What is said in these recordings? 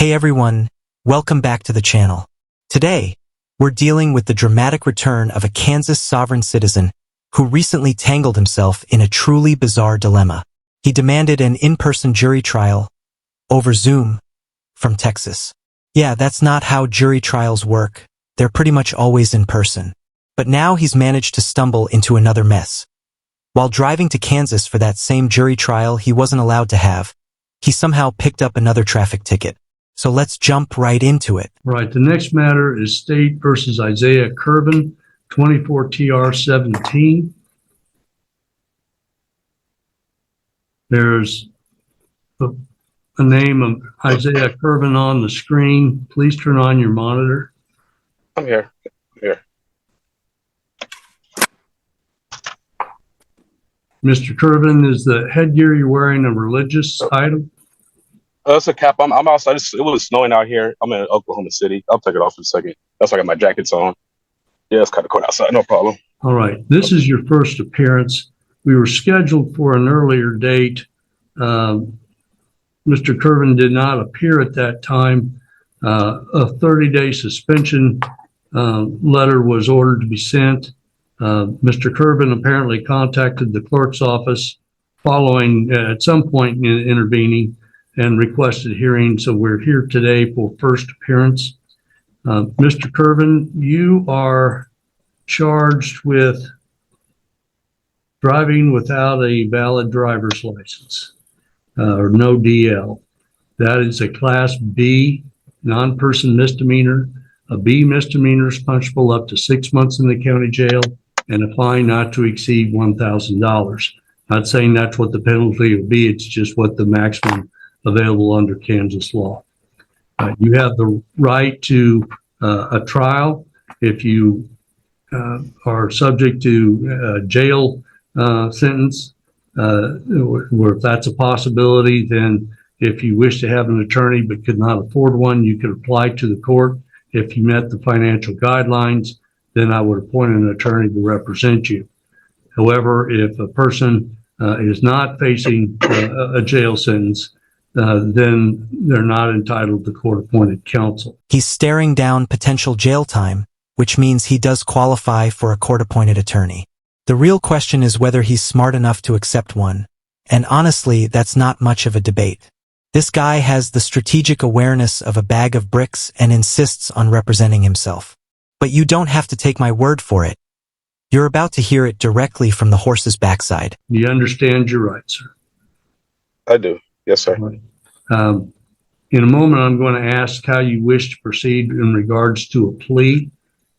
Hey everyone, welcome back to the channel. Today, we're dealing with the dramatic return of a Kansas sovereign citizen who recently tangled himself in a truly bizarre dilemma. He demanded an in-person jury trial over Zoom from Texas. Yeah, that's not how jury trials work. They're pretty much always in person. But now he's managed to stumble into another mess. While driving to Kansas for that same jury trial he wasn't allowed to have, he somehow picked up another traffic ticket. So let's jump right into it. Right. The next matter is State versus Isaiah Curvin, 24 TR 17. There's a name of Isaiah Curvin on the screen. Please turn on your monitor. I'm here. Mr. Curvin, is the headgear you're wearing a religious item? It's a cap. I'm outside. It was snowing out here. I'm in Oklahoma City. I'll take it off in a second. That's why I got my jackets on. Yeah, it's kind of cold outside. No problem. All right. This is your first appearance. We were scheduled for an earlier date. Mr. Curvin did not appear at that time. A 30-day suspension letter was ordered to be sent. Mr. Curvin apparently contacted the clerk's office following at some point in intervening and requested hearing. So we're here today for first appearance. Mr. Curvin, you are charged with driving without a valid driver's license or no DL. That is a Class B non-person misdemeanor. A B misdemeanor is punishable up to 6 months in the county jail and a fine not to exceed $1,000. Not saying that's what the penalty will be. It's just what the maximum available under Kansas law. You have the right to a trial if you are subject to a jail sentence, or if that's a possibility, then if you wish to have an attorney but could not afford one, you could apply to the court. If you met the financial guidelines, then I would appoint an attorney to represent you. However, if a person is not facing a jail sentence, then they're not entitled to court-appointed counsel. He's staring down potential jail time, which means he does qualify for a court-appointed attorney. The real question is whether he's smart enough to accept one. And honestly, that's not much of a debate. This guy has the strategic awareness of a bag of bricks and insists on representing himself. But you don't have to take my word for it. You're about to hear it directly from the horse's backside. Do you understand your rights, sir? I do. Yes, sir. Right. In a moment, I'm going to ask how you wish to proceed in regards to a plea.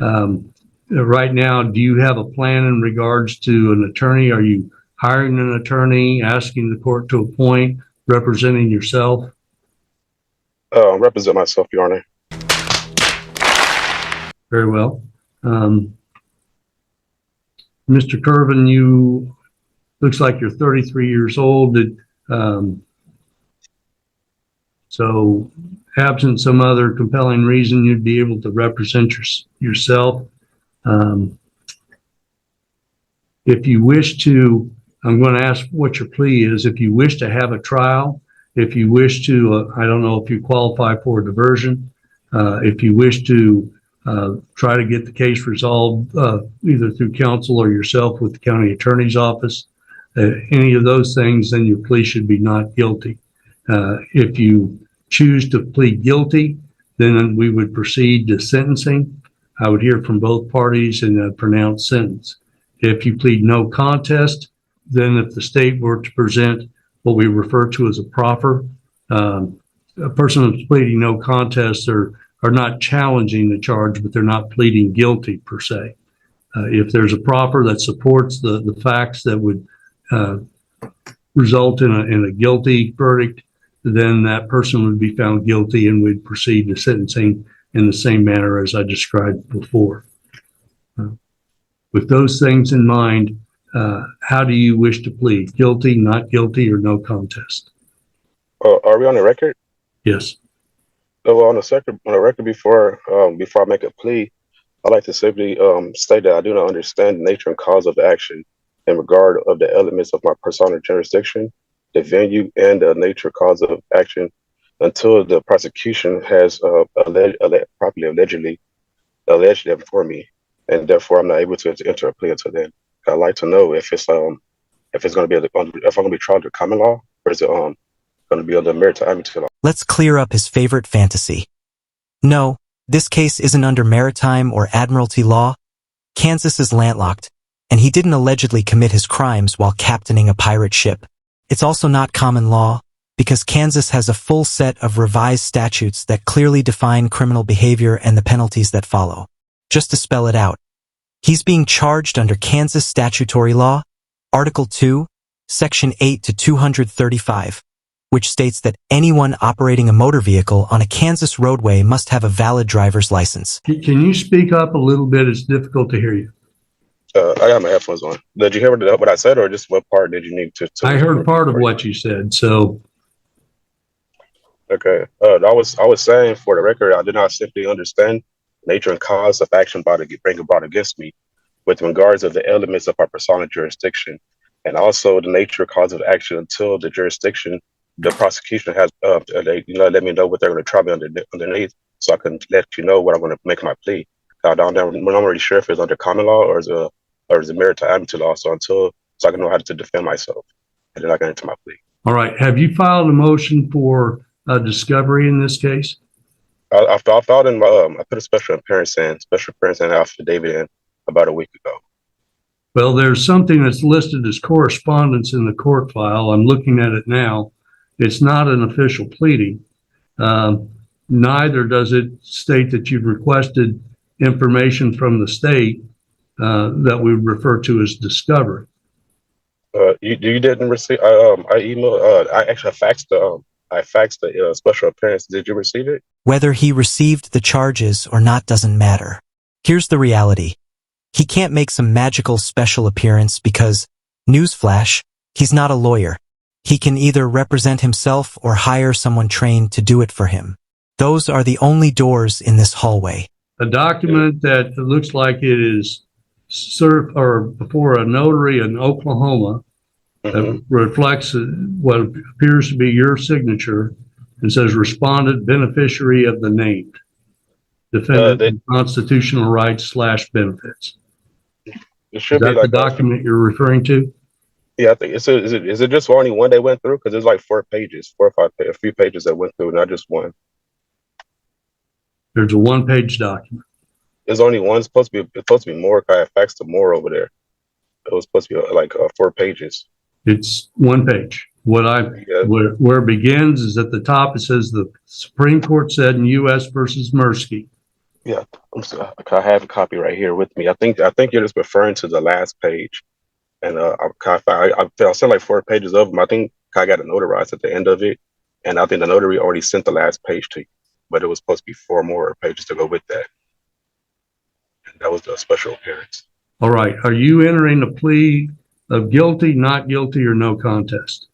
Right now, do you have a plan in regards to an attorney? Are you hiring an attorney, asking the court to appoint, representing yourself? Represent myself, Your Honor. Very well. Mr. Curvin, you looks like you're 33 years old. So absent some other compelling reason, you'd be able to represent yourself. If you wish to, I'm going to ask what your plea is. If you wish to have a trial, if you wish to, I don't know if you qualify for a diversion, if you wish to try to get the case resolved either through counsel or yourself with the county attorney's office, any of those things, then your plea should be not guilty. If you choose to plead guilty, then we would proceed to sentencing. I would hear from both parties in a pronounced sentence. If you plead no contest, then if the state were to present what we refer to as a proffer, a person who's pleading no contest are not challenging the charge, but they're not pleading guilty per se. If there's a proffer that supports the facts that would result in a guilty verdict, then that person would be found guilty and we'd proceed to sentencing in the same manner as I described before. With those things in mind, how do you wish to plead? Guilty, not guilty, or no contest? Are we on the record? Yes. Well, on the record before I make a plea, I'd like to simply state that I do not understand the nature and cause of action in regard of the elements of my personal jurisdiction, the venue, and the nature cause of action until the prosecution has properly alleged them for me, and therefore I'm not able to enter a plea until then. I'd like to know if it's going to be if I'm going to be tried under common law, or is it going to be under maritime law? Let's clear up his favorite fantasy. No, this case isn't under maritime or admiralty law. Kansas is landlocked, and he didn't allegedly commit his crimes while captaining a pirate ship. It's also not common law, because Kansas has a full set of revised statutes that clearly define criminal behavior and the penalties that follow. Just to spell it out, he's being charged under Kansas statutory law, Article 2, Section 8 to 235, which states that anyone operating a motor vehicle on a Kansas roadway must have a valid driver's license. Can you speak up a little bit? It's difficult to hear you. I got my headphones on. Did you hear what I said, or just what part did you need to I heard part of what you said, so. Okay. I was saying, for the record, I did not simply understand nature and cause of action bring about against me with regards of the elements of our persona jurisdiction, and also the nature cause of action until the jurisdiction, the prosecution has let me know what they're going to try me underneath, so I can let you know what I'm going to make my plea. I'm not really sure if it's under common law or is it maritime law. So I can know how to defend myself, and then I can enter my plea. All right. Have you filed a motion for discovery in this case? I filed in I put a special appearance in affidavit in about a week ago. Well, there's something that's listed as correspondence in the court file. I'm looking at it now. It's not an official pleading. Neither does it state that you've requested information from the state that we refer to as discovery. You didn't receive. I emailed. I actually faxed the special appearance. Did you receive it? Whether he received the charges or not doesn't matter. Here's the reality. He can't make some magical special appearance because, newsflash, he's not a lawyer. He can either represent himself or hire someone trained to do it for him. Those are the only doors in this hallway. A document that looks like it is served or before a notary in Oklahoma that reflects what appears to be your signature and says respondent beneficiary of the named defendant constitutional rights / benefits. It should Is be that like the document you're referring to? Yeah, I think is it just only one they went through? Because there's like 4 or 5, a few pages that went through, not just one. There's a 1-page document. There's only one. It's supposed to be more. I faxed the more over there. It was supposed to be like 4 pages. It's 1 page. Where it begins is at the top. It says the Supreme Court said in U.S. versus Mirsky. Yeah, I have a copy right here with me. I think you're just referring to the last page, and I sent like 4 pages of them. I think I got it notarized at the end of it, and I think the notary already sent the last page to you, but it was supposed to be 4 more pages to go with that, and that was the special appearance. All right. Are you entering a plea of guilty, not guilty, or no contest?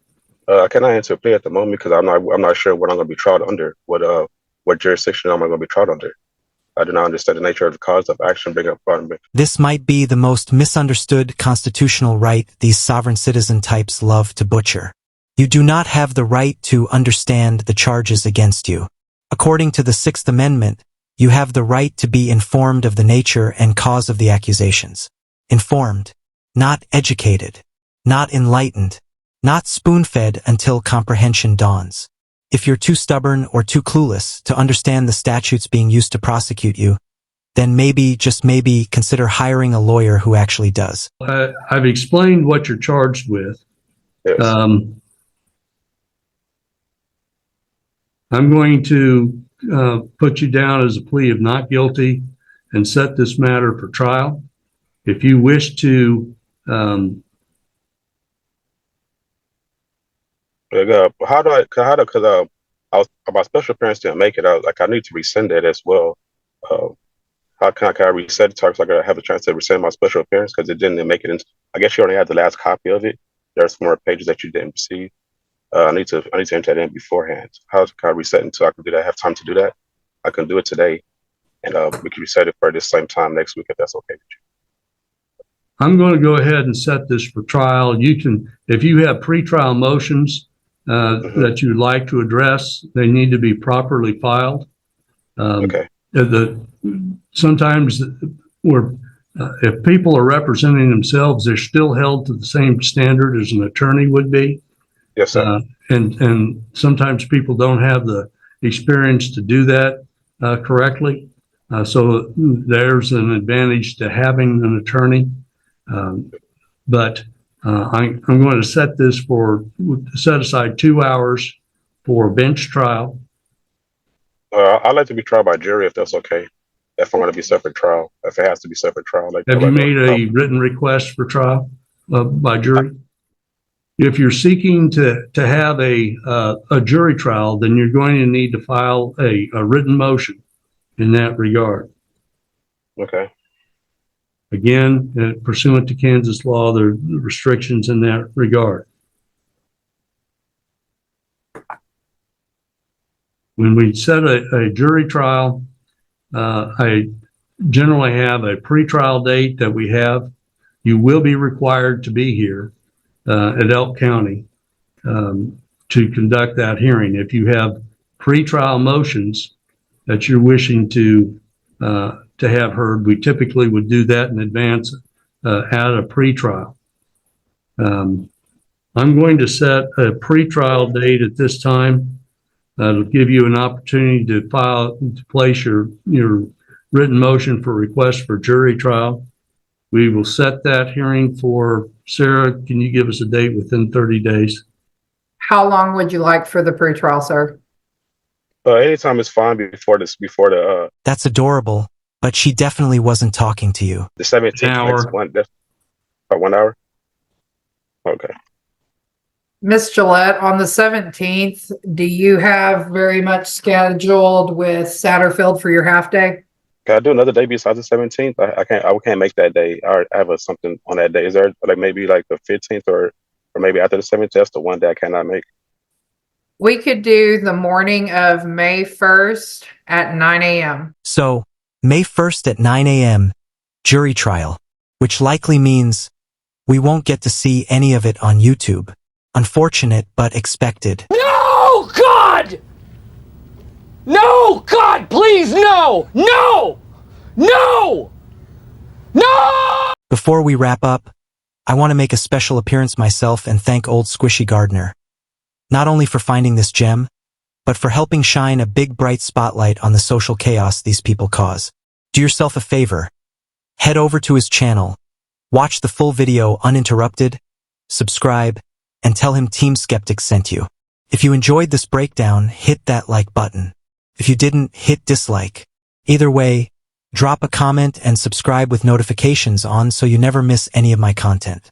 Can I enter a plea at the moment because I'm not sure what I'm going to be tried under. What jurisdiction am I going to be tried under? I do not understand the nature of the cause of action bring up front of me. This might be the most misunderstood constitutional right these sovereign citizen types love to butcher. You do not have the right to understand the charges against you. According to the 6th Amendment, you have the right to be informed of the nature and cause of the accusations. Informed, not educated, not enlightened, not spoon-fed until comprehension dawns. If you're too stubborn or too clueless to understand the statutes being used to prosecute you, then maybe, just maybe, consider hiring a lawyer who actually does. I've explained what you're charged with. Yes. I'm going to put you down as a plea of not guilty and set this matter for trial. If you wish to because my special appearance didn't make it. I need to resend it as well. How can I reset it so I can have a chance to resend my special appearance because it didn't make it in? I guess you already had the last copy of it. There's more pages that you didn't receive. I need to enter that in beforehand. How can I reset it so I can do that? I have time to do that. I can do it today, and we can reset it for this same time next week if that's okay with you. I'm going to go ahead and set this for trial. You can, if you have pretrial motions that you'd like to address, they need to be properly filed. Okay. Sometimes if people are representing themselves, they're still held to the same standard as an attorney would be. Yes, sir. And sometimes people don't have the experience to do that correctly. So there's an advantage to having an attorney. But I'm going to set aside 2 hours for bench trial. I'd like to be tried by jury if that's okay. If I'm going to be separate trial, if it has to be separate trial. Have you made a written request for trial by jury? If you're seeking to have a jury trial, then you're going to need to file a written motion in that regard. Okay. Again, pursuant to Kansas law, there are restrictions in that regard. When we set a jury trial, I generally have a pretrial date that we have. You will be required to be here at Elk County to conduct that hearing. If you have pretrial motions that you're wishing to have heard, we typically would do that in advance at a pretrial. I'm going to set a pretrial date at this time. It'll give you an opportunity to place your written motion for request for jury trial. We will set that hearing for, Sarah, can you give us a date within 30 days? How long would you like for the pretrial, sir? Anytime is fine before the That's adorable, but she definitely wasn't talking to you. the 17th. An hour. Next one, 1 hour. Okay. Miss Gillette, on the 17th, do you have very much scheduled with Satterfield for your half day? Can I do another day besides the 17th? I can't make that day. I have something on that day. Is there maybe the 15th or maybe after the 17th? That's the one day I cannot make. We could do the morning of May 1st at 9 a.m. So, May 1st at 9 a.m., jury trial, which likely means we won't get to see any of it on YouTube. Unfortunate, but expected. No, God! No, God, please, no! No! No! No! Before we wrap up, I want to make a special appearance myself and thank old Squishy Gardner. Not only for finding this gem, but for helping shine a big bright spotlight on the social chaos these people cause. Do yourself a favor. Head over to his channel, watch the full video uninterrupted, subscribe, and tell him Team Skeptic sent you. If you enjoyed this breakdown, hit that like button. If you didn't, hit dislike. Either way, drop a comment and subscribe with notifications on so you never miss any of my content.